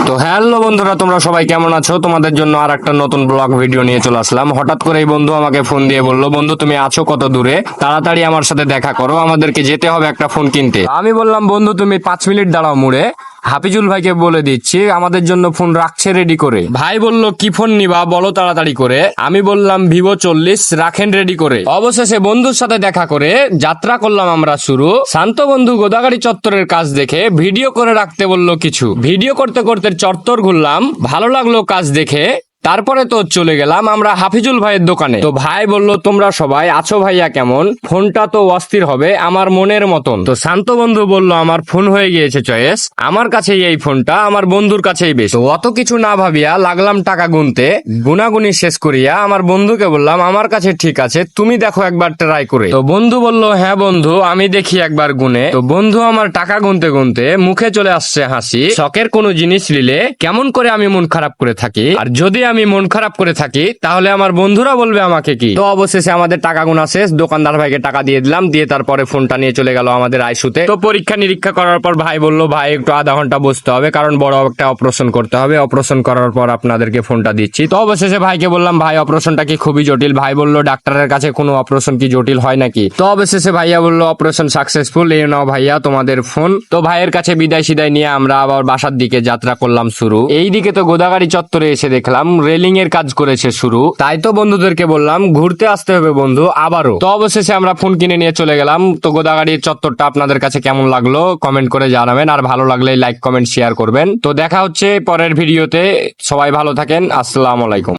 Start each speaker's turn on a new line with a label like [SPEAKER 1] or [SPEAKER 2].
[SPEAKER 1] তো হ্যালো বন্ধুরা, তোমরা সবাই কেমন আছো? তোমাদের জন্য আর একটা নতুন ব্লগ ভিডিও নিয়ে চলে আসলাম। হঠাৎ করে এই বন্ধু আমাকে ফোন দিয়ে বললো, বন্ধু তুমি আছো কত দূরে, তাড়াতাড়ি আমার সাথে দেখা করো, আমাদেরকে যেতে হবে একটা ফোন কিনতে। আমি বললাম বন্ধু তুমি 5 মিনিট দাঁড়াও মুড়ে, হাফিজুল ভাইকে বলে দিচ্ছি আমাদের জন্য ফোন রাখছে রেডি করে। ভাই বলল কি ফোন নিবা বলো তাড়াতাড়ি করে। আমি বললাম ভিভো 40 রাখেন রেডি করে। অবশেষে বন্ধুর সাথে দেখা করে যাত্রা করলাম আমরা শুরু। শান্ত বন্ধু গোদাগাড়ি চত্বরের কাজ দেখে ভিডিও করে রাখতে বলল কিছু। ভিডিও করতে করতে চত্বর ঘুরলাম, ভালো লাগলো কাজ দেখে। তারপরে তো চলে গেলাম আমরা হাফিজুল ভাইয়ের দোকানে। তো ভাই বলল তোমরা সবাই আছো ভাইয়া কেমন, ফোনটা তো অস্থির হবে আমার মনের মতন। তো শান্ত বন্ধু বলল আমার ফোন হয়ে গিয়েছে চয়েস, আমার কাছেই এই ফোনটা, আমার বন্ধুর কাছেই বেশ। তো অত কিছু না ভাবিয়া লাগলাম টাকা গুনতে। গুনাগুনি শেষ করিয়া আমার বন্ধুকে বললাম আমার কাছে ঠিক আছে, তুমি দেখো একবার ট্রাই করে। তো বন্ধু বলল হ্যাঁ বন্ধু আমি দেখি একবার গুনে। তো বন্ধু আমার টাকা গুনতে গুনতে মুখে চলে আসছে হাসি। শখের কোনো জিনিস নিলে কেমন করে আমি মন খারাপ করে থাকি, আর যদি আমি মন খারাপ করে থাকি তাহলে আমার বন্ধুরা বলবে আমাকে কি। তো অবশেষে আমাদের টাকা গোনা শেষ, দোকানদার ভাইকে টাকা দিয়ে দিলাম, দিয়ে তারপরে ফোনটা নিয়ে চলে গেল আমাদের আইসুতে। তো পরীক্ষা নিরীক্ষা করার পর ভাই বলল ভাই একটু আধা ঘন্টা বসতে হবে, কারণ বড় একটা অপারেশন করতে হবে, অপারেশন করার পর আপনাদেরকে ফোনটা দিচ্ছি। তো অবশেষে ভাইকে বললাম ভাই অপারেশনটা কি খুবই জটিল? ভাই বলল ডাক্তারের কাছে কোনো অপারেশন কি জটিল হয় নাকি? তো অবশেষে ভাইয়া বলল অপারেশন সাকসেসফুল, এই নাও ভাইয়া তোমাদের ফোন। তো ভাইয়ের কাছে বিদায় সিদায় নিয়ে আমরা আবার বাসার দিকে যাত্রা করলাম শুরু। এইদিকে তো গোদাগাড়ি চত্বরে এসে দেখলাম রেলিং এর কাজ করেছে শুরু। তাই তো বন্ধুদেরকে বললাম ঘুরতে আসতে হবে বন্ধু আবারও। তো অবশেষে আমরা ফোন কিনে নিয়ে চলে গেলাম। তো গোদাগাড়ির চত্বরটা আপনাদের কাছে কেমন লাগলো কমেন্ট করে জানাবেন, আর ভালো লাগলে লাইক কমেন্ট শেয়ার করবেন। তো দেখা হচ্ছে পরের ভিডিওতে, সবাই ভালো থাকেন, আসসালামু আলাইকুম।